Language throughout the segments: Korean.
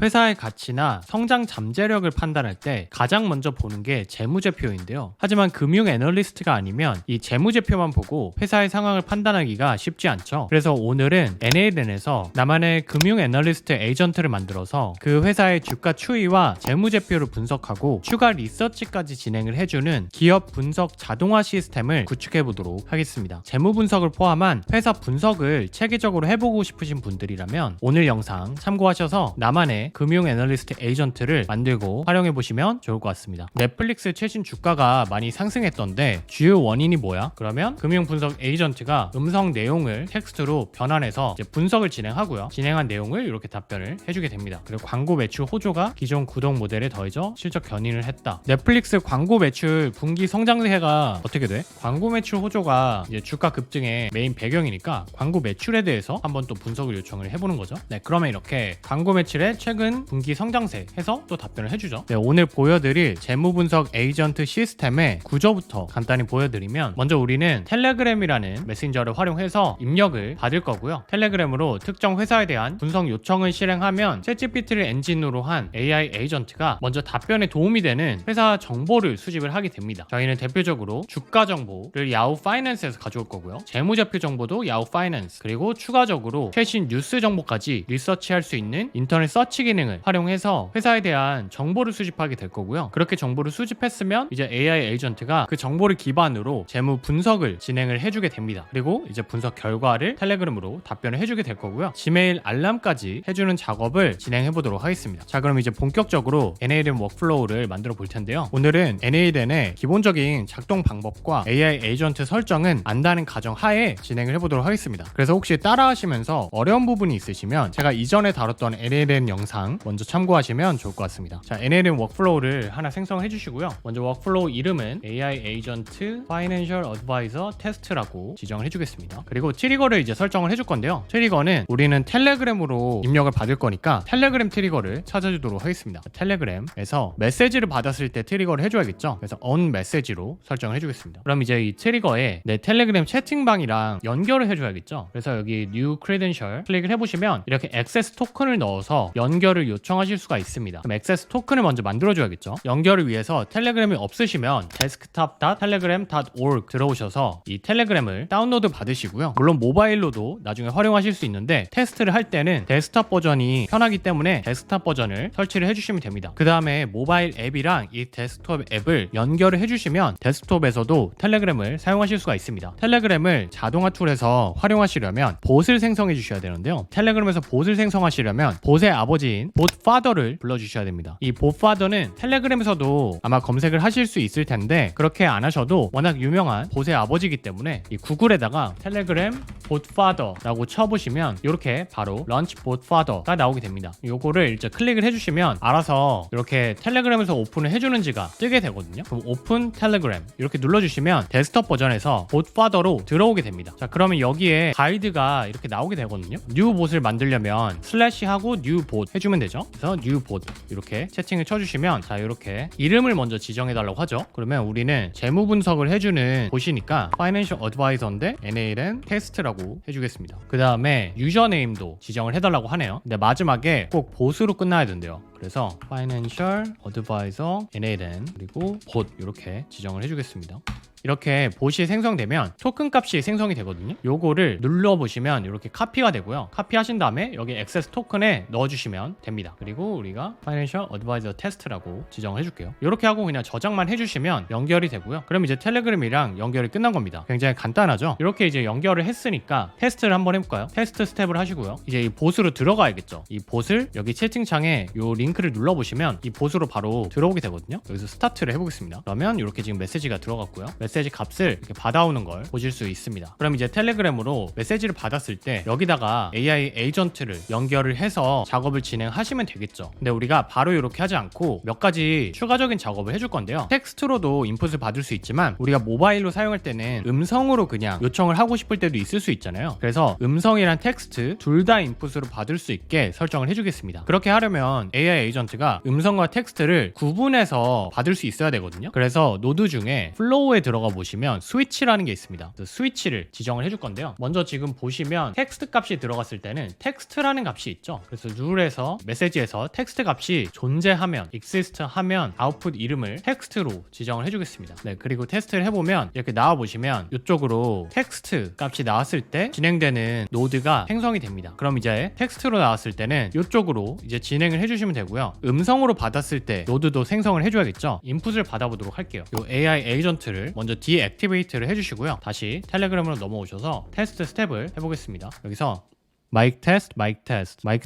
회사의 가치나 성장 잠재력을 판단할 때 가장 먼저 보는 게 재무제표인데요. 하지만 금융 애널리스트가 아니면 이 재무제표만 보고 회사의 상황을 판단하기가 쉽지 않죠. 그래서 오늘은 NAL에서 나만의 금융 애널리스트 에이전트를 만들어서 그 회사의 주가 추이와 재무제표를 분석하고 추가 리서치까지 진행을 해주는 기업 분석 자동화 시스템을 구축해 보도록 하겠습니다. 재무 분석을 포함한 회사 분석을 체계적으로 해보고 싶으신 분들이라면 오늘 영상 참고하셔서 나만의 금융 애널리스트 에이전트를 만들고 활용해 보시면 좋을 것 같습니다. 넷플릭스 최신 주가가 많이 상승했던데 주요 원인이 뭐야? 그러면 금융 분석 에이전트가 음성 내용을 텍스트로 변환해서 이제 분석을 진행하고요. 진행한 내용을 이렇게 답변을 해주게 됩니다. 그리고 광고 매출 호조가 기존 구독 모델에 더해져 실적 견인을 했다. 넷플릭스 광고 매출 분기 성장세가 어떻게 돼? 광고 매출 호조가 이제 주가 급등의 메인 배경이니까 광고 매출에 대해서 한번 또 분석을 요청을 해보는 거죠. 네, 그러면 이렇게 광고 매출의 최근 분기 성장세 해서 또 답변을 해주죠. 네, 오늘 보여드릴 재무 분석 에이전트 시스템의 구조부터 간단히 보여드리면 먼저 우리는 텔레그램이라는 메신저를 활용해서 입력을 받을 거고요. 텔레그램으로 특정 회사에 대한 분석 요청을 실행하면 챗GPT를 엔진으로 한 AI 에이전트가 먼저 답변에 도움이 되는 회사 정보를 수집을 하게 됩니다. 저희는 대표적으로 주가 정보를 야후 파이낸스에서 가져올 거고요. 재무제표 정보도 야후 파이낸스, 그리고 추가적으로 최신 뉴스 정보까지 리서치할 수 있는 인터넷 서치 기능을 활용해서 회사에 대한 정보를 수집하게 될 거고요. 그렇게 정보를 수집했으면 이제 AI 에이전트가 그 정보를 기반으로 재무 분석을 진행을 해주게 됩니다. 그리고 이제 분석 결과를 텔레그램으로 답변을 해주게 될 거고요. 지메일 알람까지 해주는 작업을 진행해 보도록 하겠습니다. 자, 그럼 이제 본격적으로 NALM 워크플로우를 만들어 볼 텐데요. 오늘은 NALM의 기본적인 작동 방법과 AI 에이전트 설정은 안다는 가정 하에 진행을 해보도록 하겠습니다. 그래서 혹시 따라 하시면서 어려운 부분이 있으시면 제가 이전에 다뤘던 NALM 영상 먼저 참고하시면 좋을 것 같습니다. 자, NALM 워크플로우를 하나 생성해 주시고요. 먼저 워크플로우 이름은 AI 에이전트 Financial Advisor Test라고 지정을 해주겠습니다. 그리고 트리거를 이제 설정을 해줄 건데요. 트리거는 우리는 텔레그램으로 입력을 받을 거니까 텔레그램 트리거를 찾아주도록 하겠습니다. 텔레그램에서 메시지를 받았을 때 트리거를 해줘야겠죠. 그래서 on 메시지로 설정을 해주겠습니다. 그럼 이제 이 트리거에 내 텔레그램 채팅방이랑 연결을 해줘야겠죠. 그래서 여기 New Credential 클릭을 해보시면 이렇게 액세스 토큰을 넣어서 연결을 요청하실 수가 있습니다. 그럼 액세스 토큰을 먼저 만들어줘야겠죠. 연결을 위해서 텔레그램이 없으시면 desktop.telegram.org 들어오셔서 이 텔레그램을 다운로드 받으시고요. 물론 모바일로도 나중에 활용하실 수 있는데 테스트를 할 때는 데스크톱 버전이 편하기 때문에 데스크톱 버전을 설치를 해주시면 됩니다. 그 다음에 모바일 앱이랑 이 데스크톱 앱을 연결을 해주시면 데스크톱에서도 텔레그램을 사용하실 수가 있습니다. 텔레그램을 자동화 툴에서 활용하시려면 봇을 생성해 주셔야 되는데요. 텔레그램에서 봇을 생성하시려면 봇의 아버지인 봇파더를 불러주셔야 됩니다. 이 봇파더는 텔레그램에서도 아마 검색을 하실 수 있을 텐데 그렇게 안 하셔도 워낙 유명한 봇의 아버지이기 때문에 이 구글에다가 텔레그램 봇파더라고 쳐보시면 이렇게 바로 런치 봇파더가 나오게 됩니다. 요거를 이제 클릭을 해주시면 알아서 이렇게 텔레그램에서 오픈을 해주는지가 뜨게 되거든요. 그럼 오픈 텔레그램 이렇게 눌러주시면 데스크톱 버전에서 봇파더로 들어오게 됩니다. 자, 그러면 여기에 가이드가 이렇게 나오게 되거든요. 뉴 봇을 만들려면 슬래시 하고 뉴 봇 해주면 되죠. 그래서 뉴 봇 이렇게 채팅을 쳐주시면 자, 이렇게 이름을 먼저 지정해 달라고 하죠. 그러면 우리는 재무 분석을 해주는 봇이니까 Financial Advisor인데 NALM 테스트라고 해주겠습니다. 그 다음에 유저네임도 지정을 해달라고 하네요. 근데 마지막에 꼭 봇으로 끝나야 된대요. 그래서 Financial Advisor NALM 그리고 봇 이렇게 지정을 해주겠습니다. 이렇게 봇이 생성되면 토큰 값이 생성이 되거든요. 요거를 눌러보시면 이렇게 카피가 되고요. 카피하신 다음에 여기 액세스 토큰에 넣어주시면 됩니다. 그리고 우리가 Financial Advisor Test라고 지정을 해줄게요. 이렇게 하고 그냥 저장만 해주시면 연결이 되고요. 그럼 이제 텔레그램이랑 연결이 끝난 겁니다. 굉장히 간단하죠. 이렇게 이제 연결을 했으니까 테스트를 한번 해볼까요? 테스트 스텝을 하시고요. 이제 이 봇으로 들어가야겠죠. 이 봇을 여기 채팅창에 요 링크를 눌러보시면 이 봇으로 바로 들어오게 되거든요. 여기서 스타트를 해보겠습니다. 그러면 이렇게 지금 메시지가 들어갔고요. 메시지 값을 이렇게 받아오는 걸 보실 수 있습니다. 그럼 이제 텔레그램으로 메시지를 받았을 때 여기다가 AI 에이전트를 연결을 해서 작업을 진행하시면 되겠죠. 근데 우리가 바로 이렇게 하지 않고 몇 가지 추가적인 작업을 해줄 건데요. 텍스트로도 인풋을 받을 수 있지만 우리가 모바일로 사용할 때는 음성으로 그냥 요청을 하고 싶을 때도 있을 수 있잖아요. 그래서 음성이랑 텍스트 둘 다 인풋으로 받을 수 있게 설정을 해주겠습니다. 그렇게 하려면 AI AI 에이전트가 음성과 텍스트를 구분해서 받을 수 있어야 되거든요. 그래서 노드 중에 플로우에 들어가 보시면 스위치라는 게 있습니다. 스위치를 지정을 해줄 건데요. 먼저 지금 보시면 텍스트 값이 들어갔을 때는 텍스트라는 값이 있죠. 그래서 룰에서 메시지에서 텍스트 값이 존재하면 exist 하면 아웃풋 이름을 텍스트로 지정을 해주겠습니다. 네, 그리고 테스트를 해보면 이렇게 나와 보시면 이쪽으로 텍스트 값이 나왔을 때 진행되는 노드가 생성이 됩니다. 그럼 이제 텍스트로 나왔을 때는 이쪽으로 이제 진행을 해주시면 되고요. 음성으로 받았을 때 노드도 생성을 해줘야겠죠. 인풋을 받아보도록 할게요. 이 AI 에이전트를 먼저 디액티베이트를 해주시고요. 다시 텔레그램으로 넘어오셔서 테스트 스텝을 해보겠습니다. 여기서 마이크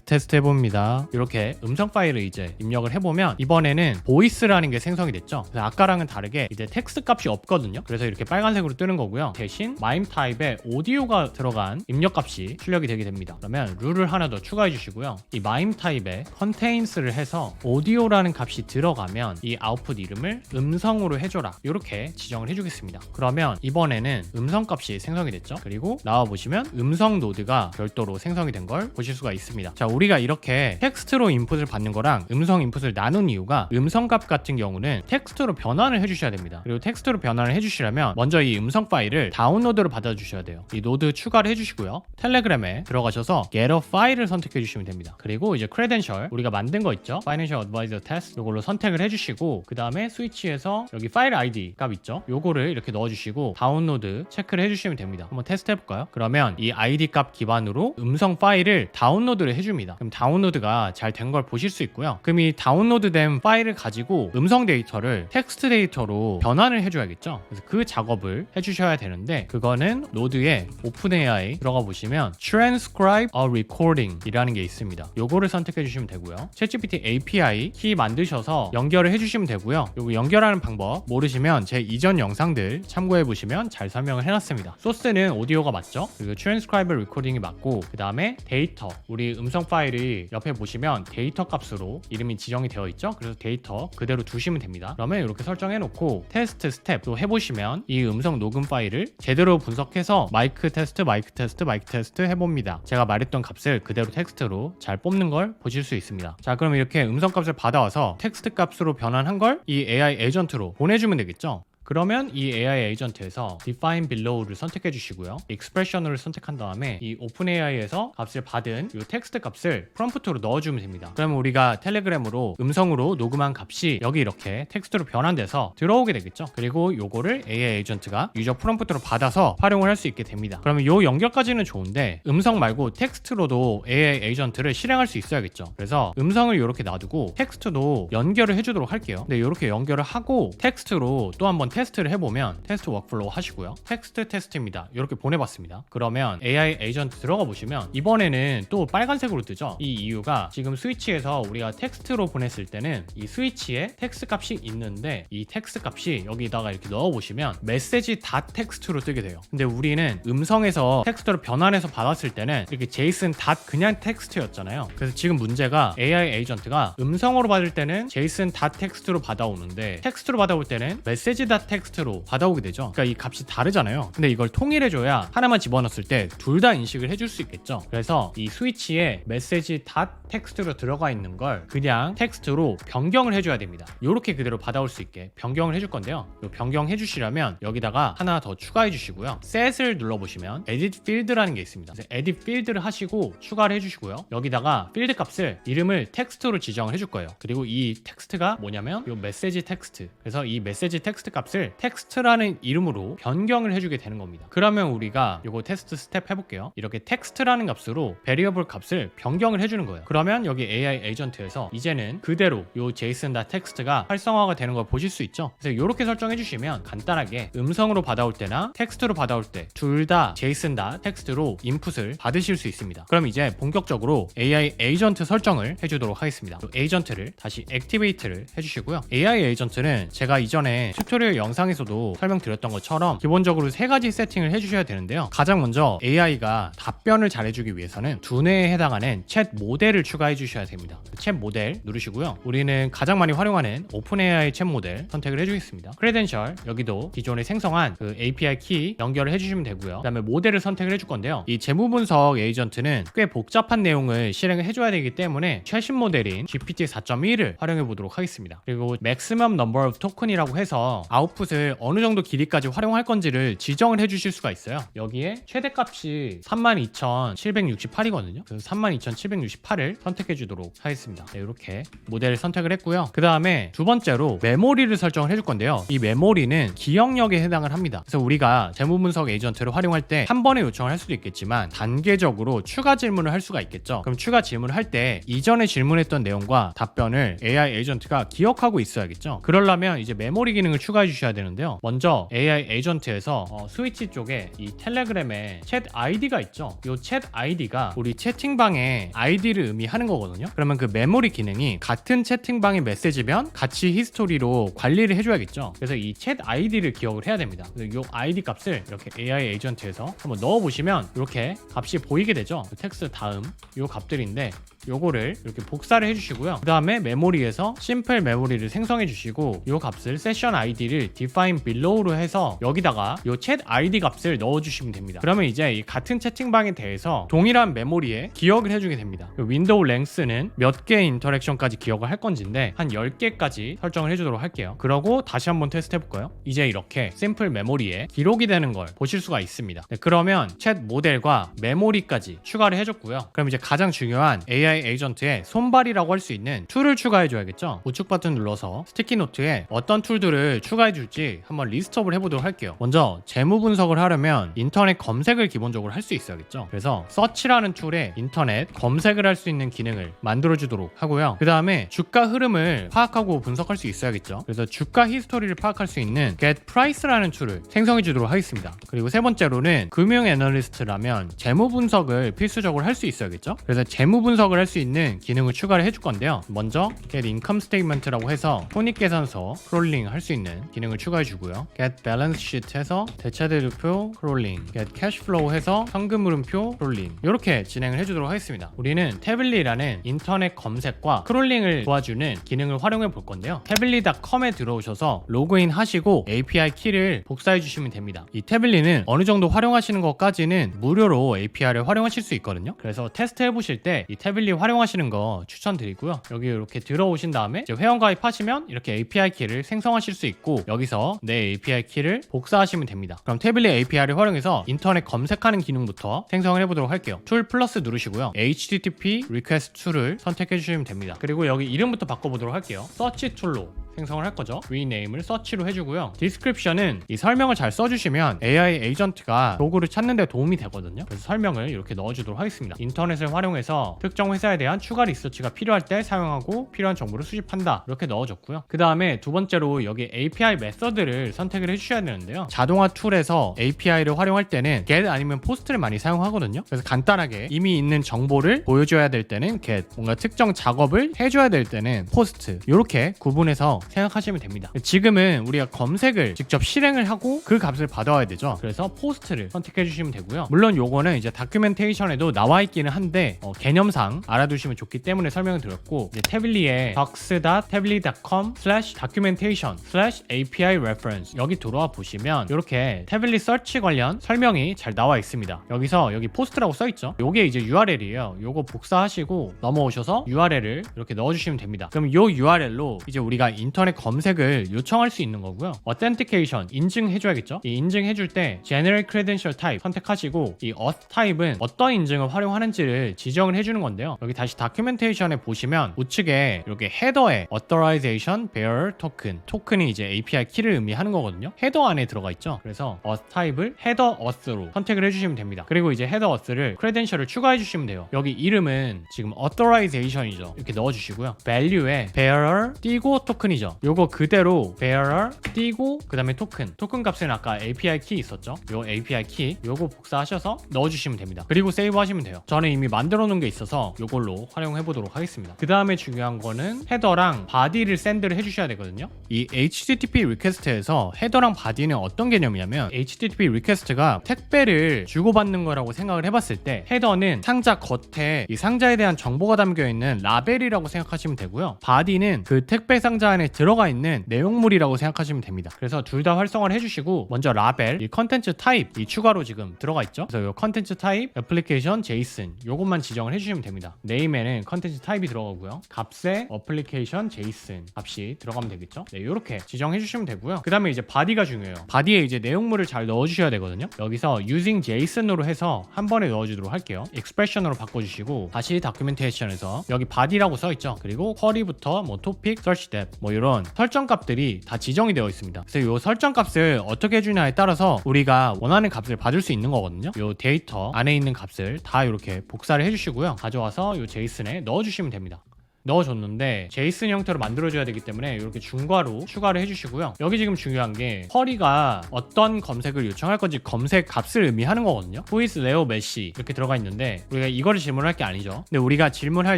테스트 해봅니다. 이렇게 음성 파일을 이제 입력을 해보면 이번에는 보이스라는 게 생성이 됐죠. 그래서 아까랑은 다르게 이제 텍스트 값이 없거든요. 그래서 이렇게 빨간색으로 뜨는 거고요. 대신 마임 타입에 오디오가 들어간 입력 값이 출력이 되게 됩니다. 그러면 룰을 하나 더 추가해 주시고요. 이 마임 타입에 contains를 해서 오디오라는 값이 들어가면 이 아웃풋 이름을 음성으로 해줘라. 이렇게 지정을 해주겠습니다. 그러면 이번에는 음성 값이 생성이 됐죠. 그리고 나와 보시면 음성 노드가 별도로 생성이 된 걸 보실 수가 있습니다. 자, 우리가 이렇게 텍스트로 인풋을 받는 거랑 음성 인풋을 나눈 이유가 음성값 같은 경우는 텍스트로 변환을 해주셔야 됩니다. 그리고 텍스트로 변환을 해주시려면 먼저 이 음성 파일을 다운로드로 받아주셔야 돼요. 이 노드 추가를 해주시고요. 텔레그램에 들어가셔서 get a file을 선택해 주시면 됩니다. 그리고 이제 credential 우리가 만든 거 있죠. Financial Advisor Test 이걸로 선택을 해주시고 그 다음에 스위치에서 여기 파일 ID 값 있죠. 요거를 이렇게 넣어주시고 다운로드 체크를 해주시면 됩니다. 한번 테스트 해볼까요? 그러면 이 ID 값 기반으로 음성 파일을 다운로드를 해줍니다. 그럼 다운로드가 잘 된 걸 보실 수 있고요. 그럼 이 다운로드된 파일을 가지고 음성 데이터를 텍스트 데이터로 변환을 해줘야겠죠. 그래서 그 작업을 해주셔야 되는데 그거는 노드에 OpenAI 들어가 보시면 Transcribe a Recording 이라는 게 있습니다. 요거를 선택해 주시면 되고요. ChatGPT API 키 만드셔서 연결을 해주시면 되고요. 요거 연결하는 방법 모르시면 제 이전 영상들 참고해 보시면 잘 설명을 해놨습니다. 소스는 오디오가 맞죠? 그리고 Transcribe a Recording이 맞고 그 다음에 데이터 우리 음성 파일이 옆에 보시면 데이터 값으로 이름이 지정이 되어 있죠. 그래서 데이터 그대로 두시면 됩니다. 그러면 이렇게 설정해 놓고 테스트 스텝 또 해보시면 이 음성 녹음 파일을 제대로 분석해서 마이크 테스트 해봅니다. 제가 말했던 값을 그대로 텍스트로 잘 뽑는 걸 보실 수 있습니다. 자, 그럼 이렇게 음성 값을 받아와서 텍스트 값으로 변환한 걸 이 AI 에이전트로 보내주면 되겠죠. 그러면 이 AI 에이전트에서 define below를 선택해 주시고요. expression을 선택한 다음에 이 OpenAI에서 값을 받은 이 텍스트 값을 프롬프트로 넣어주면 됩니다. 그러면 우리가 텔레그램으로 음성으로 녹음한 값이 여기 이렇게 텍스트로 변환돼서 들어오게 되겠죠. 그리고 요거를 AI 에이전트가 유저 프롬프트로 받아서 활용을 할 수 있게 됩니다. 그러면 요 연결까지는 좋은데 음성 말고 텍스트로도 AI 에이전트를 실행할 수 있어야겠죠. 그래서 음성을 이렇게 놔두고 텍스트도 연결을 해주도록 할게요. 근데 이렇게 연결을 하고 텍스트로 또 한번 테스트를 해보면 테스트 워크플로우 하시고요. 테스트입니다. 이렇게 보내봤습니다. 그러면 AI 에이전트 들어가 보시면 이번에는 또 빨간색으로 뜨죠. 이 이유가 지금 스위치에서 우리가 텍스트로 보냈을 때는 이 스위치에 텍스트 값이 있는데 이 텍스트 값이 여기다가 이렇게 넣어보시면 메시지 닷 텍스트로 뜨게 돼요. 근데 우리는 음성에서 텍스트로 변환해서 받았을 때는 이렇게 제이슨 닷 그냥 텍스트였잖아요. 그래서 지금 문제가 AI 에이전트가 음성으로 받을 때는 제이슨 닷 텍스트로 받아오는데 텍스트로 받아올 때는 메시지 닷 텍스트로 받아오게 되죠. 그러니까 이 값이 다르잖아요. 근데 이걸 통일해줘야 하나만 집어넣었을 때 둘 다 인식을 해줄 수 있겠죠. 그래서 이 스위치에 메시지 닷 텍스트로 들어가 있는 걸 그냥 텍스트로 변경을 해줘야 됩니다. 이렇게 그대로 받아올 수 있게 변경을 해줄 건데요. 변경해 주시려면 여기다가 하나 더 추가해 주시고요. set을 눌러보시면 edit field라는 게 있습니다. 그래서 edit field를 하시고 추가를 해주시고요. 여기다가 필드 값을 이름을 텍스트로 지정을 해줄 거예요. 그리고 이 텍스트가 뭐냐면 이 메시지 텍스트. 그래서 이 메시지 텍스트 값을 텍스트라는 이름으로 변경을 해주게 되는 겁니다. 그러면 우리가 이거 테스트 스텝 해볼게요. 이렇게 텍스트라는 값으로 variable 값을 변경을 해주는 거예요. 그러면 여기 AI 에이전트에서 이제는 그대로 이 JSON.txt가 활성화가 되는 걸 보실 수 있죠. 그래서 이렇게 설정해 주시면 간단하게 음성으로 받아올 때나 텍스트로 받아올 때 둘 다 JSON.txt로 인풋을 받으실 수 있습니다. 그럼 이제 본격적으로 AI 에이전트 설정을 해주도록 하겠습니다. 에이전트를 다시 액티베이트를 해주시고요. AI 에이전트는 제가 이전에 튜토리얼 영상에서도 설명드렸던 것처럼 기본적으로 3가지 세팅을 해주셔야 되는데요. 가장 먼저 AI가 답변을 잘해주기 위해서는 두뇌에 해당하는 챗 모델을 추가해 주셔야 됩니다. 챗 모델 누르시고요. 우리는 가장 많이 활용하는 오픈AI 챗 모델 선택을 해주겠습니다. 크레덴셜 여기도 기존에 생성한 그 API 키 연결을 해주시면 되고요. 그 다음에 모델을 선택을 해줄 건데요. 이 재무분석 에이전트는 꽤 복잡한 내용을 실행을 해줘야 되기 때문에 최신 모델인 GPT 4.1을 활용해 보도록 하겠습니다. 그리고 maximum number of token이라고 해서 아웃풋을 어느 정도 길이까지 활용할 건지를 지정을 해주실 수가 있어요. 여기에 최대값이 32,768이거든요. 그래서 32,768을 선택해 주도록 하겠습니다. 네, 이렇게 모델을 선택을 했고요. 그 다음에 두 번째로 메모리를 설정을 해줄 건데요. 이 메모리는 기억력에 해당을 합니다. 그래서 우리가 재무분석 에이전트를 활용할 때 한 번에 요청을 할 수도 있겠지만 단계적으로 추가 질문을 할 수가 있겠죠. 그럼 추가 질문을 할 때 이전에 질문했던 내용과 답변을 AI 에이전트가 기억하고 있어야겠죠. 그러려면 이제 메모리 기능을 추가해 주셔야 되는데요. 먼저 AI 에이전트에서 스위치 쪽에 이 텔레그램에 챗 아이디가 있죠. 이 챗 아이디가 우리 채팅방의 아이디를 의미하는 거거든요. 그러면 그 메모리 기능이 같은 채팅방의 메시지면 같이 히스토리로 관리를 해줘야겠죠. 그래서 이 챗 아이디를 기억을 해야 됩니다. 그래서 이 아이디 값을 이렇게 AI 에이전트에서 한번 넣어보시면 이렇게 값이 보이게 되죠. 텍스트 다음 이 값들인데 요거를 이렇게 복사를 해주시고요. 그 다음에 메모리에서 심플 메모리를 생성해 주시고 요 값을 세션 아이디를 define below로 해서 여기다가 요 챗 아이디 값을 넣어주시면 됩니다. 그러면 이제 이 같은 채팅방에 대해서 동일한 메모리에 기억을 해주게 됩니다. 윈도우 랭스는 몇 개의 인터랙션까지 기억을 할 건지인데 한 10개까지 설정을 해주도록 할게요. 그러고 다시 한번 테스트 해볼까요? 이제 이렇게 심플 메모리에 기록이 되는 걸 보실 수가 있습니다. 네, 그러면 챗 모델과 메모리까지 추가를 해줬고요. 그럼 이제 가장 중요한 AI 에이전트의 손발이라고 할 수 있는 툴을 추가해 줘야겠죠. 우측 버튼 눌러서 스티키 노트에 어떤 툴들을 추가해 줄지 한번 리스트업을 해보도록 할게요. 먼저 재무 분석을 하려면 인터넷 검색을 기본적으로 할 수 있어야겠죠. 그래서 서치라는 툴에 인터넷 검색을 할 수 있는 기능을 만들어 주도록 하고요. 그 다음에 주가 흐름을 파악하고 분석할 수 있어야겠죠. 그래서 주가 히스토리를 파악할 수 있는 get price라는 툴을 생성해 주도록 하겠습니다. 그리고 세 번째로는 금융 애널리스트라면 재무 분석을 필수적으로 할 수 있어야겠죠. 그래서 재무 분석을 할 수 있는 기능을 추가를 해줄 건데요. 먼저 get income statement라고 해서 손익계산서 크롤링 할 수 있는 기능을 추가해 주고요. get balance sheet 해서 대차대조표 크롤링, get cash flow 해서 현금 흐름표 크롤링, 이렇게 진행을 해주도록 하겠습니다. 우리는 태블리라는 인터넷 검색과 크롤링을 도와주는 기능을 활용해 볼 건데요. 태블리.com에 들어오셔서 로그인 하시고 API 키를 복사해 주시면 됩니다. 이 태블리는 어느 정도 활용하시는 것까지는 무료로 API를 활용하실 수 있거든요. 그래서 테스트 해보실 때 이 태블리 활용하시는 거 추천드리고요. 여기 이렇게 들어오신 다음에 이제 회원 가입하시면 이렇게 API 키를 생성하실 수 있고 여기서 내 API 키를 복사하시면 됩니다. 그럼 태블릿 API를 활용해서 인터넷 검색하는 기능부터 생성을 해보도록 할게요. 툴 플러스 누르시고요. HTTP request 툴을 선택해 주시면 됩니다. 그리고 여기 이름부터 바꿔보도록 할게요. 서치 툴로 생성을 할 거죠. rename을 서치로 해주고요. description은 이 설명을 잘 써주시면 AI 에이전트가 도구를 찾는 데 도움이 되거든요. 그래서 설명을 이렇게 넣어주도록 하겠습니다. 인터넷을 활용해서 특정 회사에 대한 추가 리서치가 필요할 때 사용하고 필요한 정보를 수집한다. 이렇게 넣어줬고요. 그 다음에 두 번째로 여기 API 메서드를 선택을 해주셔야 되는데요. 자동화 툴에서 API를 활용할 때는 get 아니면 post를 많이 사용하거든요. 그래서 간단하게 이미 있는 정보를 보여줘야 될 때는 get, 뭔가 특정 작업을 해줘야 될 때는 post, 이렇게 구분해서 생각하시면 됩니다. 지금은 우리가 검색을 직접 실행을 하고 그 값을 받아와야 되죠. 그래서 post를 선택해 주시면 되고요. 물론 요거는 이제 다큐멘테이션에도 나와 있기는 한데 개념상 알아두시면 좋기 때문에 설명을 드렸고, 이제 태블리에 docs.tabli.com/documentation/api-reference 여기 들어와 보시면 이렇게 태블릿 서치 관련 설명이 잘 나와 있습니다. 여기서 여기 post라고 써 있죠. 요게 이제 URL이에요. 요거 복사하시고 넘어오셔서 URL을 이렇게 넣어주시면 됩니다. 그럼 요 URL로 이제 우리가 인터넷 검색을 요청할 수 있는 거고요. authentication 인증해줘야겠죠. 이 인증해줄 때 generate credential type 선택하시고 이 auth 타입은 어떤 인증을 활용하는지를 지정을 해주는 건데요. 여기 다시 다큐멘테이션에 보시면 우측에 이렇게 헤더에 authorization bearer token, 토큰이 이제 API 키를 의미하는 거거든요. 헤더 안에 들어가 있죠. 그래서 auth 타입을 header auth로 선택을 해주시면 됩니다. 그리고 이제 header auth를 credential을 추가해 주시면 돼요. 여기 이름은 지금 authorization이죠. 이렇게 넣어주시고요. value에 bearer 띄고 토큰이죠. 토큰이죠. 요거 그대로 bearer 띄고 그 다음에 토큰 값에는 아까 API 키 있었죠. 요 API 키 요거 복사하셔서 넣어주시면 됩니다. 그리고 세이브 하시면 돼요. 저는 이미 만들어 놓은 게 있어서 요걸로 활용해 보도록 하겠습니다. 그 다음에 중요한 거는 헤더랑 바디를 샌드를 해주셔야 되거든요. 이 HTTP 리퀘스트에서 헤더랑 바디는 어떤 개념이냐면 HTTP 리퀘스트가 택배를 주고받는 거라고 생각을 해봤을 때 헤더는 상자 겉에 이 상자에 대한 정보가 담겨있는 라벨이라고 생각하시면 되고요. 바디는 그 택배 상자 안에 들어가 있는 내용물이라고 생각하시면 됩니다. 그래서 둘 다 활성화를 해주시고 먼저 라벨, 이 컨텐츠 타입 이 추가로 지금 들어가 있죠. 그래서 이 컨텐츠 타입, 애플리케이션, 제이슨 요것만 지정을 해주시면 됩니다. 네임에는 컨텐츠 타입이 들어가고요. 값에 애플리케이션, 제이슨 값이 들어가면 되겠죠. 네, 이렇게 지정해 주시면 되고요. 그 다음에 이제 바디가 중요해요. 바디에 이제 내용물을 잘 넣어주셔야 되거든요. 여기서 using JSON으로 해서 한 번에 넣어주도록 할게요. expression으로 바꿔주시고 다시 다큐멘테이션에서 여기 바디라고 써있죠. 그리고 쿼리부터 뭐 토픽, search depth 뭐 이런 설정 값들이 다 지정이 되어 있습니다. 그래서 이 설정 값을 어떻게 해주냐에 따라서 우리가 원하는 값을 받을 수 있는 거거든요. 이 데이터 안에 있는 값을 다 이렇게 복사를 해주시고요. 가져와서 이 JSON에 넣어주시면 됩니다. 넣어줬는데 제이슨 형태로 만들어줘야 되기 때문에 이렇게 중괄호 추가를 해주시고요. 여기 지금 중요한 게 쿼리가 어떤 검색을 요청할 건지 검색 값을 의미하는 거거든요. Who is Leo Messi 이렇게 들어가 있는데 우리가 이거를 질문할 게 아니죠. 근데 우리가 질문할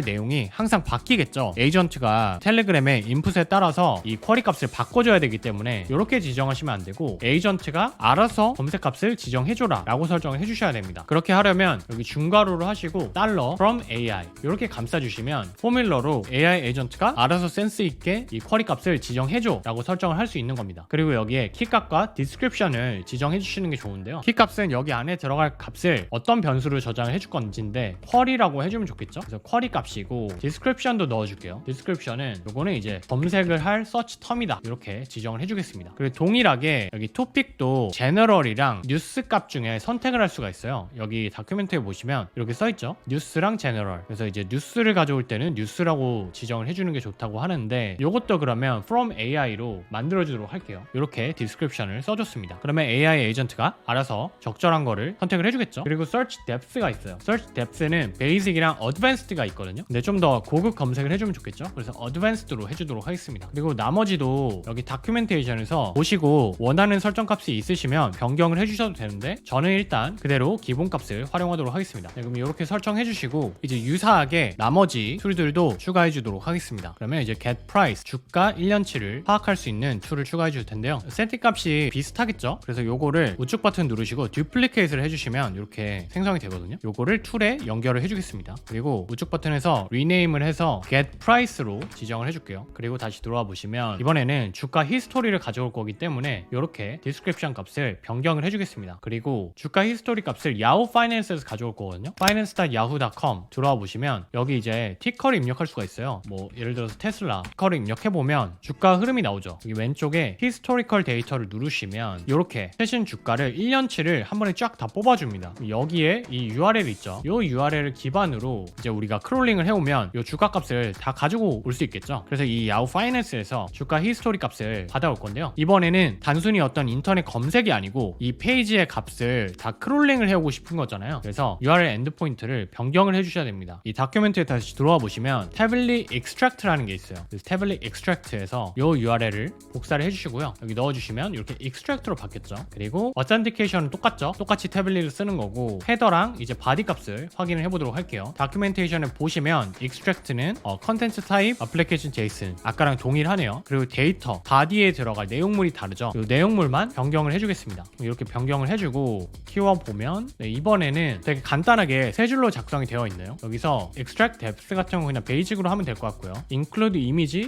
내용이 항상 바뀌겠죠. 에이전트가 텔레그램의 인풋에 따라서 이 쿼리 값을 바꿔줘야 되기 때문에 이렇게 지정하시면 안 되고 에이전트가 알아서 검색 값을 지정해줘라 라고 설정을 해주셔야 됩니다. 그렇게 하려면 여기 중괄호로 하시고 $from AI 이렇게 감싸주시면 포뮬러로 AI 에이전트가 알아서 센스 있게 이 쿼리 값을 지정해줘 라고 설정을 할 수 있는 겁니다. 그리고 여기에 키 값과 디스크립션을 지정해 주시는 게 좋은데요. 키 값은 여기 안에 들어갈 값을 어떤 변수로 저장을 해줄 건지인데 쿼리라고 해주면 좋겠죠. 그래서 쿼리 값이고 디스크립션도 넣어줄게요. 디스크립션은 요거는 이제 검색을 할 서치 텀이다 이렇게 지정을 해주겠습니다. 그리고 동일하게 여기 토픽도 제너럴이랑 뉴스 값 중에 선택을 할 수가 있어요. 여기 다큐멘터리에 보시면 이렇게 써있죠. 뉴스랑 제너럴. 그래서 이제 뉴스를 가져올 때는 뉴스라고 지정을 해주는 게 좋다고 하는데 이것도 그러면 from AI로 만들어주도록 할게요. 이렇게 디스크립션을 써줬습니다. 그러면 AI 에이전트가 알아서 적절한 거를 선택을 해주겠죠. 그리고 search depth가 있어요. search depth는 basic이랑 advanced가 있거든요. 근데 좀 더 고급 검색을 해주면 좋겠죠. 그래서 advanced로 해주도록 하겠습니다. 그리고 나머지도 여기 다큐멘테이션에서 보시고 원하는 설정 값이 있으시면 변경을 해주셔도 되는데 저는 일단 그대로 기본 값을 활용하도록 하겠습니다. 네, 그럼 이렇게 설정해 주시고 이제 유사하게 나머지 툴들도 추가해 주도록 하겠습니다. 그러면 이제 get price 주가 1년치를 파악할 수 있는 툴을 추가해 줄 텐데요. 세팅 값이 비슷하겠죠. 그래서 요거를 우측 버튼 누르시고 duplicate를 해주시면 이렇게 생성이 되거든요. 요거를 툴에 연결을 해주겠습니다. 그리고 우측 버튼에서 rename을 해서 get price로 지정을 해줄게요. 그리고 다시 들어와 보시면 이번에는 주가 히스토리를 가져올 거기 때문에 이렇게 description 값을 변경을 해주겠습니다. 그리고 주가 히스토리 값을 야후 파이낸스에서 가져올 거거든요. finance.yahoo.com 들어와 보시면 여기 이제 티커를 입력할 수가 있어요. 뭐 예를 들어서 테슬라 티커를 입력해보면 주가 흐름이 나오죠. 여기 왼쪽에 히스토리컬 데이터를 누르시면 이렇게 최신 주가를 1년치를 한 번에 쫙 다 뽑아줍니다. 여기에 이 URL 있죠. 이 URL을 기반으로 이제 우리가 크롤링을 해오면 이 주가 값을 다 가지고 올 수 있겠죠. 그래서 이 야후 파이낸스에서 주가 히스토리 값을 받아올 건데요. 이번에는 단순히 어떤 인터넷 검색이 아니고 이 페이지의 값을 다 크롤링을 해오고 싶은 거잖아요. 그래서 URL 엔드포인트를 변경을 해주셔야 됩니다. 이 다큐멘트에 다시 들어와 보시면 태블릿 extract라는 게 있어요. 그래서 태블릿 extract에서 이 URL을 복사를 해주시고요. 여기 넣어주시면 이렇게 extract로 바뀌었죠. 그리고 authentication은 똑같죠. 똑같이 태블릿을 쓰는 거고 헤더랑 이제 바디 값을 확인을 해보도록 할게요. 다큐멘테이션을 보시면 extract는 컨텐츠 타입, application JSON 아까랑 동일하네요. 그리고 데이터, 바디에 들어갈 내용물이 다르죠. 이 내용물만 변경을 해주겠습니다. 이렇게 변경을 해주고 키워드 보면 이번에는 되게 간단하게 세 줄로 작성이 되어 있네요. 여기서 extract depth 같은 거 그냥 베이직으로 하면 될 것 같고요. include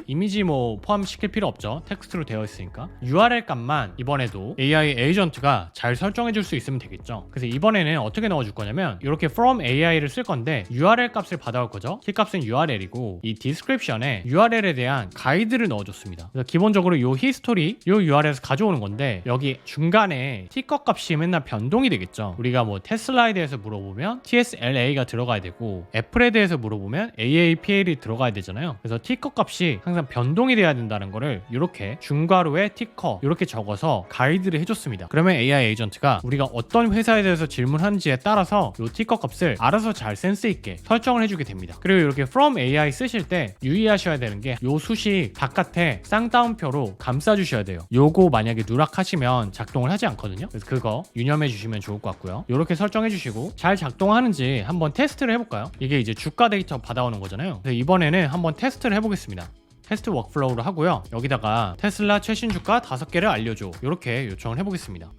이미지 뭐 포함시킬 필요 없죠. 텍스트로 되어 있으니까. URL 값만 이번에도 AI 에이전트가 잘 설정해 줄 수 있으면 되겠죠. 그래서 이번에는 어떻게 넣어줄 거냐면 이렇게 from AI를 쓸 건데 URL 값을 받아올 거죠. 키 값은 URL이고 이 description에 URL에 대한 가이드를 넣어줬습니다. 그래서 기본적으로 이 히스토리 이 URL에서 가져오는 건데 여기 중간에 티커 값이 맨날 변동이 되겠죠. 우리가 뭐 테슬라에 대해서 물어보면 TSLA가 들어가야 되고 애플에 대해서 물어보면 AAPL이 들어가야 되잖아요. 그래서 티커 값이 항상 변동이 돼야 된다는 거를 이렇게 중괄호에 티커 이렇게 적어서 가이드를 해줬습니다. 그러면 AI 에이전트가 우리가 어떤 회사에 대해서 질문하는지에 따라서 이 티커 값을 알아서 잘 센스 있게 설정을 해주게 됩니다. 그리고 이렇게 from AI 쓰실 때 유의하셔야 되는 게 이 수식 바깥에 쌍따옴표로 감싸주셔야 돼요. 요거 만약에 누락하시면 작동을 하지 않거든요. 그래서 그거 유념해 주시면 좋을 것 같고요. 이렇게 설정해 주시고 잘 작동하는지 한번 테스트를 해볼까요? 이게 이제 주가 데이터 받아오는 거잖아요. 그래서 이번에는 한번 테스트를 해보겠습니다. 테스트 워크플로우로 하고요. 여기다가 테슬라 최신 주가 5개를 알려줘 이렇게 요청을 해보겠습니다.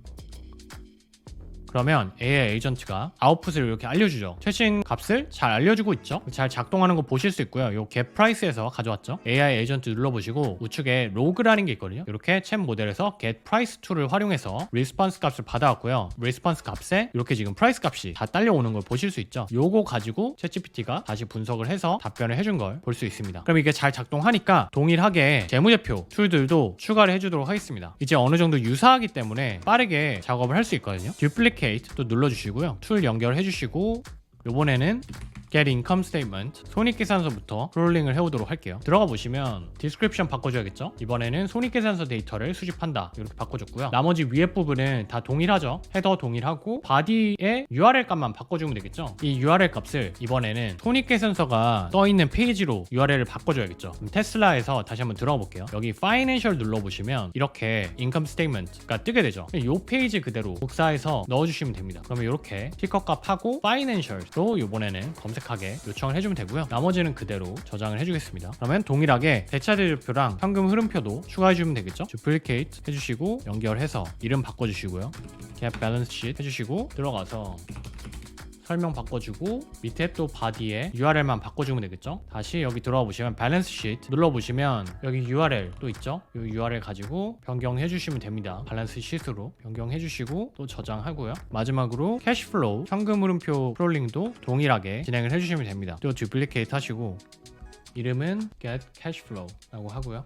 그러면 AI 에이전트가 아웃풋을 이렇게 알려주죠. 최신 값을 잘 알려주고 있죠. 잘 작동하는 거 보실 수 있고요. 요 get price에서 가져왔죠. AI 에이전트 눌러보시고 우측에 로그라는 게 있거든요. 이렇게 챗 모델에서 get price to를 활용해서 response 값을 받아왔고요. response 값에 이렇게 지금 price 값이 다 딸려오는 걸 보실 수 있죠. 요거 가지고 챗GPT가 다시 분석을 해서 답변을 해준 걸 볼 수 있습니다. 그럼 이게 잘 작동하니까 동일하게 재무제표 툴들도 추가를 해주도록 하겠습니다. 이제 어느 정도 유사하기 때문에 빠르게 작업을 할 수 있거든요. duplicate 또 눌러주시고요. 툴 연결해 주시고 요번에는 Get Income Statement 손익계산서부터 크롤링을 해오도록 할게요. 들어가 보시면 Description 바꿔줘야겠죠. 이번에는 손익계산서 데이터를 수집한다 이렇게 바꿔줬고요. 나머지 위에 부분은 다 동일하죠. 헤더 동일하고 바디의 URL 값만 바꿔주면 되겠죠. 이 URL 값을 이번에는 손익계산서가 떠있는 페이지로 URL을 바꿔줘야겠죠. 그럼 테슬라에서 다시 한번 들어가 볼게요. 여기 Financial 눌러보시면 이렇게 Income Statement가 뜨게 되죠. 이 페이지 그대로 복사해서 넣어주시면 됩니다. 그러면 이렇게 티커 값하고 Financial도 이번에는 검색하게 요청을 해주면 되고요. 나머지는 그대로 저장을 해주겠습니다. 그러면 동일하게 대차대조표랑 현금 흐름표도 추가해주면 되겠죠. Duplicate 해주시고 연결해서 이름 바꿔주시고요. Gap Balance Sheet 해주시고 들어가서 설명 바꿔주고 밑에 또 바디에 URL만 바꿔주면 되겠죠. 다시 여기 들어와 보시면 밸런스 시트 눌러보시면 여기 URL 또 있죠. 이 URL 가지고 변경해 주시면 됩니다. 밸런스 시트로 변경해 주시고 또 저장하고요. 마지막으로 캐시플로우 현금 흐름표 크롤링도 동일하게 진행을 해주시면 됩니다. 또 듀플리케이트 하시고 이름은 get cashflow 라고 하고요.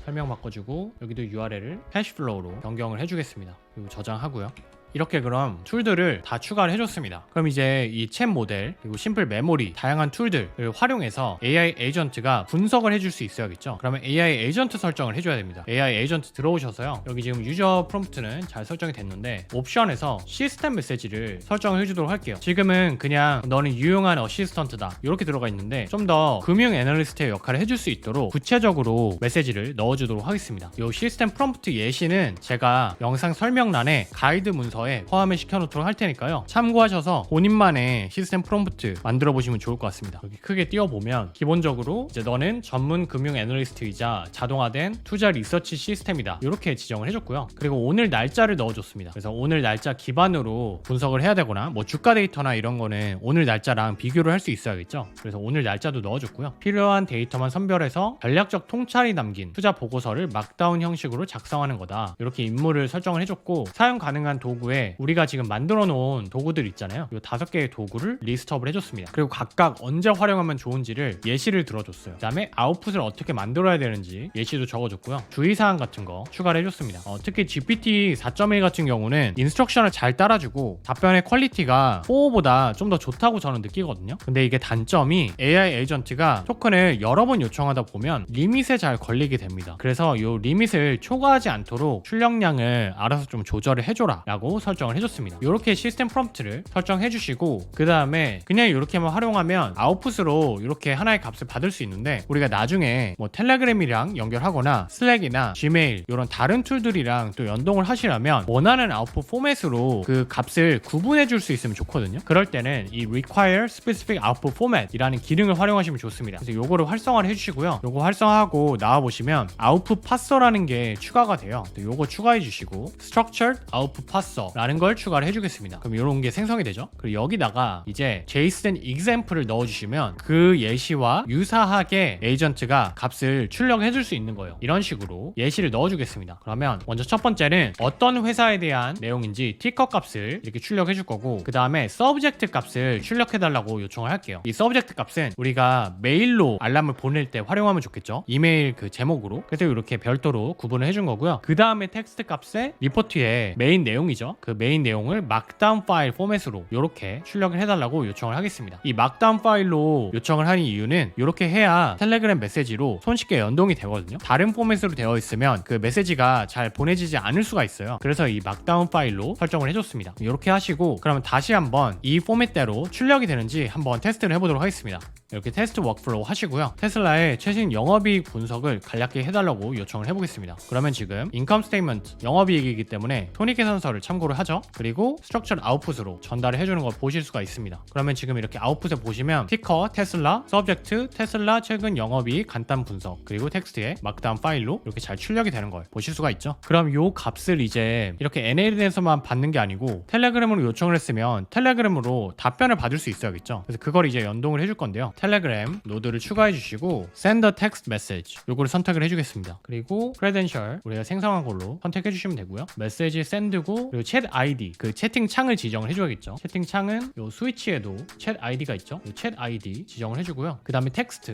설명 바꿔주고 여기도 URL을 캐시플로우로 변경을 해주겠습니다. 그리고 저장하고요. 이렇게 그럼 툴들을 다 추가를 해줬습니다. 그럼 이제 이 챗 모델 그리고 심플 메모리 다양한 툴들을 활용해서 AI 에이전트가 분석을 해줄 수 있어야겠죠. 그러면 AI 에이전트 설정을 해줘야 됩니다. AI 에이전트 들어오셔서요. 여기 지금 유저 프롬프트는 잘 설정이 됐는데 옵션에서 시스템 메시지를 설정을 해주도록 할게요. 지금은 그냥 너는 유용한 어시스턴트다 이렇게 들어가 있는데 좀 더 금융 애널리스트의 역할을 해줄 수 있도록 구체적으로 메시지를 넣어주도록 하겠습니다. 이 시스템 프롬프트 예시는 제가 영상 설명란에 가이드 문서 포함을 시켜놓도록 할 테니까요. 참고하셔서 본인만의 시스템 프롬프트 만들어 보시면 좋을 것 같습니다. 여기 크게 띄워보면 기본적으로 이제 너는 전문 금융 애널리스트이자 자동화된 투자 리서치 시스템이다 이렇게 지정을 해줬고요. 그리고 오늘 날짜를 넣어줬습니다. 그래서 오늘 날짜 기반으로 분석을 해야 되거나 뭐 주가 데이터나 이런 거는 오늘 날짜랑 비교를 할 수 있어야겠죠. 그래서 오늘 날짜도 넣어줬고요. 필요한 데이터만 선별해서 전략적 통찰이 담긴 투자 보고서를 막다운 형식으로 작성하는 거다 이렇게 임무를 설정을 해줬고 사용 가능한 도구에 우리가 지금 만들어 놓은 도구들 있잖아요. 이 5개의 도구를 리스트업을 해줬습니다. 그리고 각각 언제 활용하면 좋은지를 예시를 들어줬어요. 그 다음에 아웃풋을 어떻게 만들어야 되는지 예시도 적어줬고요. 주의사항 같은 거 추가를 해줬습니다. 특히 GPT 4.1 같은 경우는 인스트럭션을 잘 따라주고 답변의 퀄리티가 4보다 좀 더 좋다고 저는 느끼거든요. 근데 이게 단점이 AI 에이전트가 토큰을 여러 번 요청하다 보면 리밋에 잘 걸리게 됩니다. 그래서 이 리밋을 초과하지 않도록 출력량을 알아서 좀 조절을 해줘라 라고 설정을 해줬습니다. 이렇게 시스템 프롬프트를 설정해 주시고 그 다음에 그냥 이렇게만 활용하면 아웃풋으로 이렇게 하나의 값을 받을 수 있는데 우리가 나중에 뭐 텔레그램이랑 연결하거나 슬랙이나 지메일 이런 다른 툴들이랑 또 연동을 하시려면 원하는 아웃풋 포맷으로 그 값을 구분해 줄 수 있으면 좋거든요. 그럴 때는 이 require specific output format 이라는 기능을 활용하시면 좋습니다. 그래서 요거를 활성화를 해주시고요. 요거 활성화하고 나와보시면 아웃풋 파서라는 게 추가가 돼요. 요거 추가해 주시고 structured output parser 라는 걸 추가를 해주겠습니다. 그럼 이런 게 생성이 되죠. 그리고 여기다가 이제 JSON example을 넣어주시면 그 예시와 유사하게 에이전트가 값을 출력해 줄 수 있는 거예요. 이런 식으로 예시를 넣어주겠습니다. 그러면 먼저 첫 번째는 어떤 회사에 대한 내용인지 티커 값을 이렇게 출력해 줄 거고 그 다음에 서브젝트 값을 출력해 달라고 요청을 할게요. 이 서브젝트 값은 우리가 메일로 알람을 보낼 때 활용하면 좋겠죠. 이메일 그 제목으로. 그래서 이렇게 별도로 구분을 해준 거고요. 그 다음에 텍스트 값에 리포트의 메인 내용이죠. 해서 그 메인 내용을 막다운 파일 포맷으로 이렇게 출력을 해달라고 요청을 하겠습니다. 이 막다운 파일로 요청을 하는 이유는 이렇게 해야 텔레그램 메시지로 손쉽게 연동이 되거든요. 다른 포맷으로 되어 있으면 그 메시지가 잘 보내지지 않을 수가 있어요. 그래서 이 막다운 파일로 설정을 해줬습니다. 이렇게 하시고 그러면 다시 한번 이 포맷대로 출력이 되는지 한번 테스트를 해보도록 하겠습니다. 이렇게 테스트 워크플로우 하시고요. 테슬라의 최신 영업이익 분석을 간략히 해달라고 요청을 해보겠습니다. 그러면 지금 인컴 스테이트먼트 영업이익이기 때문에 손익계산서를 참고를 하죠. 그리고 스트럭처 아웃풋으로 전달을 해주는 걸 보실 수가 있습니다. 그러면 지금 이렇게 아웃풋에 보시면 티커 테슬라, 서브젝트 테슬라 최근 영업이익 간단 분석, 그리고 텍스트에 막다운 파일로 이렇게 잘 출력이 되는 걸 보실 수가 있죠. 그럼 요 값을 이제 이렇게 NLN에서만 받는 게 아니고 텔레그램으로 요청을 했으면 텔레그램으로 답변을 받을 수 있어야겠죠. 그래서 그걸 이제 연동을 해줄 건데요. 텔레그램 노드를 추가해 주시고 send a text message 요거를 선택을 해주겠습니다. 그리고 credential 우리가 생성한 걸로 선택해 주시면 되고요. 메시지 send고 그리고 chat ID 그 채팅창을 지정을 해줘야겠죠. 채팅창은 요 스위치에도 chat ID가 있죠. 요 chat ID 지정을 해주고요. 그 다음에 텍스트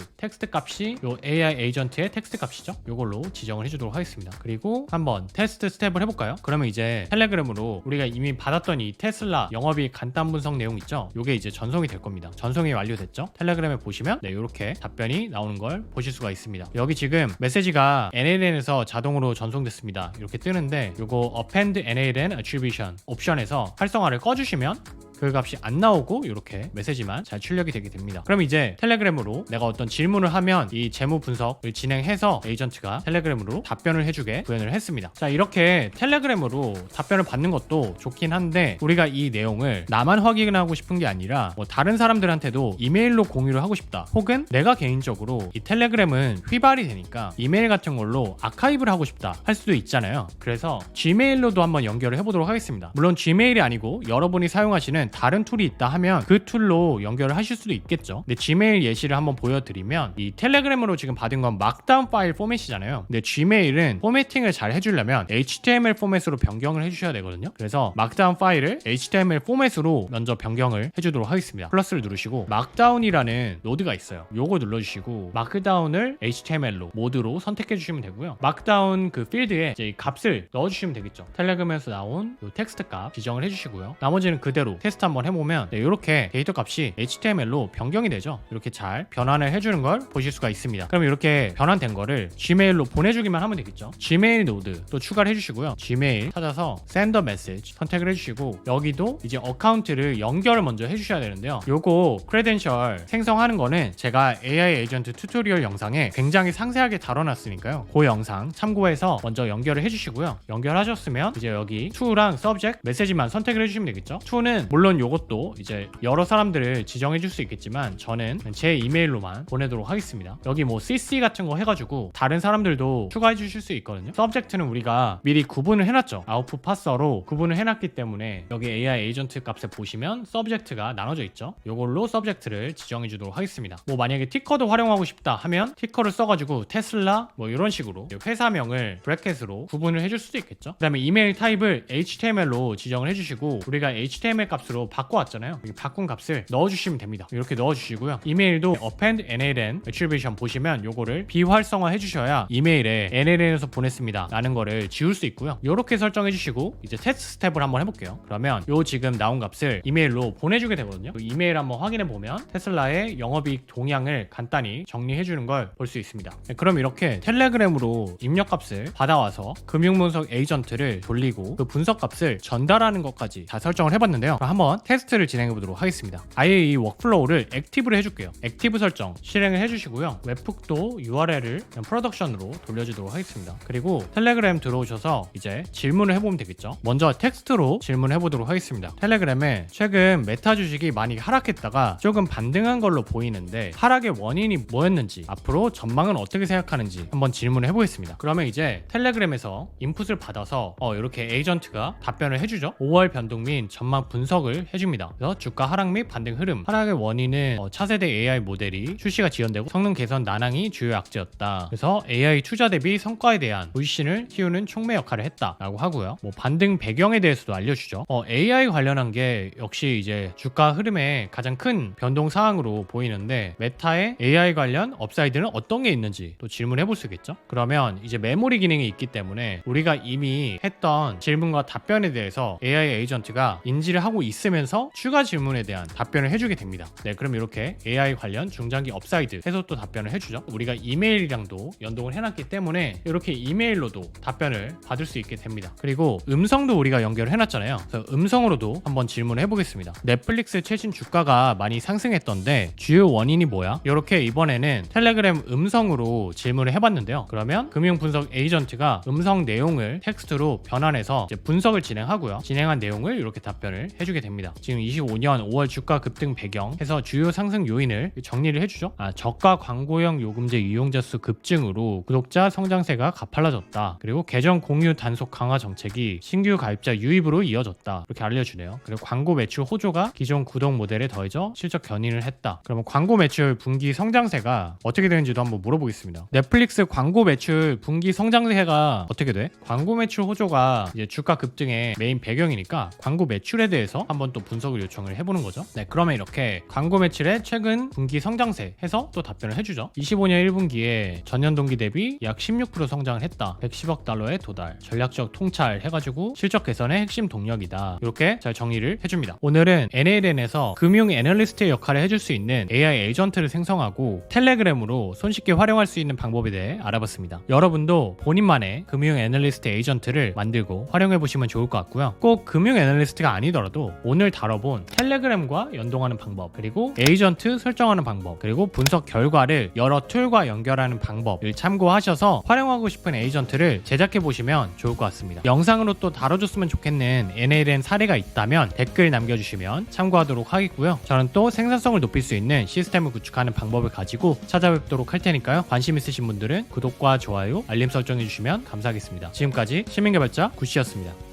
값이 요 AI 에이전트의 텍스트 값이죠. 요걸로 지정을 해주도록 하겠습니다. 그리고 한번 테스트 스텝을 해볼까요? 그러면 이제 텔레그램으로 우리가 이미 받았던 이 테슬라 영업이익 간단 분석 내용 있죠. 요게 이제 전송이 될 겁니다. 전송이 완료됐죠. 텔레그램에 보시면 네, 이렇게 답변이 나오는 걸 보실 수가 있습니다. 여기 지금 메시지가 NLN에서 자동으로 전송됐습니다. 이렇게 뜨는데 요거 append NLN attribution 옵션에서 활성화를 꺼주시면 그 값이 안 나오고 이렇게 메시지만 잘 출력이 되게 됩니다. 그럼 이제 텔레그램으로 내가 어떤 질문을 하면 이 재무 분석을 진행해서 에이전트가 텔레그램으로 답변을 해주게 구현을 했습니다. 자, 이렇게 텔레그램으로 답변을 받는 것도 좋긴 한데 우리가 이 내용을 나만 확인하고 싶은 게 아니라 뭐 다른 사람들한테도 이메일로 공유를 하고 싶다, 혹은 내가 개인적으로 이 텔레그램은 휘발이 되니까 이메일 같은 걸로 아카이브를 하고 싶다 할 수도 있잖아요. 그래서 Gmail로도 한번 연결을 해보도록 하겠습니다. 물론 Gmail이 아니고 여러분이 사용하시는 다른 툴이 있다 하면 그 툴로 연결을 하실 수도 있겠죠. 근데 Gmail 예시를 한번 보여드리면 이 텔레그램으로 지금 받은 건 막다운 파일 포맷이잖아요. 근데 Gmail은 포매팅을 잘 해주려면 HTML 포맷으로 변경을 해주셔야 되거든요. 그래서 막다운 파일을 HTML 포맷으로 먼저 변경을 해주도록 하겠습니다. 플러스를 누르시고 막다운이라는 노드가 있어요. 요거 눌러주시고 마크다운을 HTML로 모드로 선택해 주시면 되고요. 막다운 그 필드에 이제 이 값을 넣어주시면 되겠죠. 텔레그램에서 나온 요 텍스트 값 지정을 해주시고요. 나머지는 그대로 테스트 한번 해보면 이렇게 데이터 값이 HTML로 변경이 되죠. 이렇게 잘 변환을 해주는 걸 보실 수가 있습니다. 그럼 이렇게 변환된 거를 Gmail로 보내주기만 하면 되겠죠. Gmail 노드 또 추가를 해주시고요. Gmail 찾아서 Send a Message 선택을 해주시고 여기도 이제 어카운트를 연결을 먼저 해주셔야 되는데요. 요거 크레덴셜 생성하는 거는 제가 AI 에이전트 튜토리얼 영상에 굉장히 상세하게 다뤄놨으니까요. 그 영상 참고해서 먼저 연결을 해주시고요. 연결하셨으면 이제 여기 to랑 subject 메시지만 선택을 해주시면 되겠죠. to는 물론 요것도 이제 여러 사람들을 지정해 줄 수 있겠지만 저는 제 이메일로만 보내도록 하겠습니다. 여기 뭐 CC 같은 거 해가지고 다른 사람들도 추가해 주실 수 있거든요. 서브젝트는 우리가 미리 구분을 해놨죠. 아웃풋 파서로 구분을 해놨기 때문에 여기 AI 에이전트 값에 보시면 서브젝트가 나눠져 있죠. 요걸로 서브젝트를 지정해 주도록 하겠습니다. 뭐 만약에 티커도 활용하고 싶다 하면 티커를 써가지고 테슬라 뭐 이런 식으로 회사명을 브래켓으로 구분을 해줄 수도 있겠죠. 그 다음에 이메일 타입을 HTML로 지정을 해주시고 우리가 HTML 값으로 바꿔왔잖아요. 여기 바꾼 값을 넣어주시면 됩니다. 이렇게 넣어주시고요. 이메일도 append NLN attribution 보시면 요거를 비활성화 해주셔야 이메일에 NLN에서 보냈습니다 라는 거를 지울 수 있고요. 이렇게 설정해주시고 이제 테스트 스텝을 한번 해볼게요. 그러면 요 지금 나온 값을 이메일로 보내주게 되거든요. 이메일 한번 확인해보면 테슬라의 영업이익 동향을 간단히 정리해주는 걸 볼 수 있습니다. 그럼 이렇게 텔레그램으로 입력값을 받아와서 금융분석 에이전트를 돌리고 그 분석값을 전달하는 것까지 다 설정을 해봤는데요. 그럼 한번 테스트를 진행해 보도록 하겠습니다. 아예 이 워크플로우를 액티브로 해줄게요. 액티브 설정 실행을 해주시고요. 웹북도 URL을 그냥 프로덕션으로 돌려주도록 하겠습니다. 그리고 텔레그램 들어오셔서 이제 질문을 해보면 되겠죠. 먼저 텍스트로 질문해 보도록 하겠습니다. 텔레그램에 최근 메타 주식이 많이 하락했다가 조금 반등한 걸로 보이는데 하락의 원인이 뭐였는지 앞으로 전망은 어떻게 생각하는지 한번 질문을 해보겠습니다. 그러면 이제 텔레그램에서 인풋을 받아서 이렇게 에이전트가 답변을 해주죠. 5월 변동 및 전망 분석을 분석을 해줍니다. 그래서 주가 하락 및 반등 흐름, 하락의 원인은 차세대 AI 모델이 출시가 지연되고 성능 개선 난항이 주요 악재였다. 그래서 AI 투자 대비 성과에 대한 불신을 키우는 촉매 역할을 했다라고 하고요. 뭐 반등 배경에 대해서도 알려주죠. AI 관련한 게 역시 이제 주가 흐름의 가장 큰 변동 사항으로 보이는데, 메타의 AI 관련 업사이드는 어떤 게 있는지 또 질문해 볼 수 있겠죠. 그러면 이제 메모리 기능이 있기 때문에 우리가 이미 했던 질문과 답변에 대해서 AI 에이전트가 인지를 하고 있으면서 추가 질문에 대한 답변을 해주게 됩니다. 네, 그럼 이렇게 AI 관련 중장기 업사이드 해서 또 답변을 해주죠. 우리가 이메일이랑도 연동을 해놨기 때문에 이렇게 이메일로도 답변을 받을 수 있게 됩니다. 그리고 음성도 우리가 연결을 해놨잖아요. 그래서 음성으로도 한번 질문을 해보겠습니다. 넷플릭스 최신 주가가 많이 상승했던데 주요 원인이 뭐야? 이렇게 이번에는 텔레그램 음성으로 질문을 해봤는데요. 그러면 금융 분석 에이전트가 음성 내용을 텍스트로 변환해서 이제 분석을 진행하고요. 진행한 내용을 이렇게 답변을 해주게 됩니다. 지금 25년 5월 주가 급등 배경 해서 주요 상승 요인을 정리를 해주죠. 저가 광고형 요금제 이용자 수 급증으로 구독자 성장세가 가팔라졌다. 그리고 계정 공유 단속 강화 정책이 신규 가입자 유입으로 이어졌다. 이렇게 알려주네요. 그리고 광고 매출 호조가 기존 구독 모델에 더해져 실적 견인을 했다. 그러면 광고 매출 분기 성장세가 어떻게 되는지도 한번 물어보겠습니다. 넷플릭스 광고 매출 분기 성장세가 어떻게 돼? 광고 매출 호조가 이제 주가 급등의 메인 배경이니까 광고 매출에 대해서 한번 또 분석을 요청을 해보는 거죠. 네, 그러면 이렇게 광고 매출의 최근 분기 성장세 해서 또 답변을 해주죠. 25년 1분기에 전년 동기 대비 약 16% 성장을 했다. 110억 달러에 도달. 전략적 통찰 해가지고 실적 개선의 핵심 동력이다. 이렇게 잘 정리를 해줍니다. 오늘은 NALN에서 금융 애널리스트의 역할을 해줄 수 있는 AI 에이전트를 생성하고 텔레그램으로 손쉽게 활용할 수 있는 방법에 대해 알아봤습니다. 여러분도 본인만의 금융 애널리스트 에이전트를 만들고 활용해 보시면 좋을 것 같고요. 꼭 금융 애널리스트가 아니더라도 오늘 다뤄본 텔레그램과 연동하는 방법, 그리고 에이전트 설정하는 방법, 그리고 분석 결과를 여러 툴과 연결하는 방법을 참고하셔서 활용하고 싶은 에이전트를 제작해 보시면 좋을 것 같습니다. 영상으로 또 다뤄줬으면 좋겠는 NALN 사례가 있다면 댓글 남겨주시면 참고하도록 하겠고요. 저는 또 생산성을 높일 수 있는 시스템을 구축하는 방법을 가지고 찾아뵙도록 할 테니까요. 관심 있으신 분들은 구독과 좋아요, 알림 설정해 주시면 감사하겠습니다. 지금까지 시민개발자 구씨였습니다.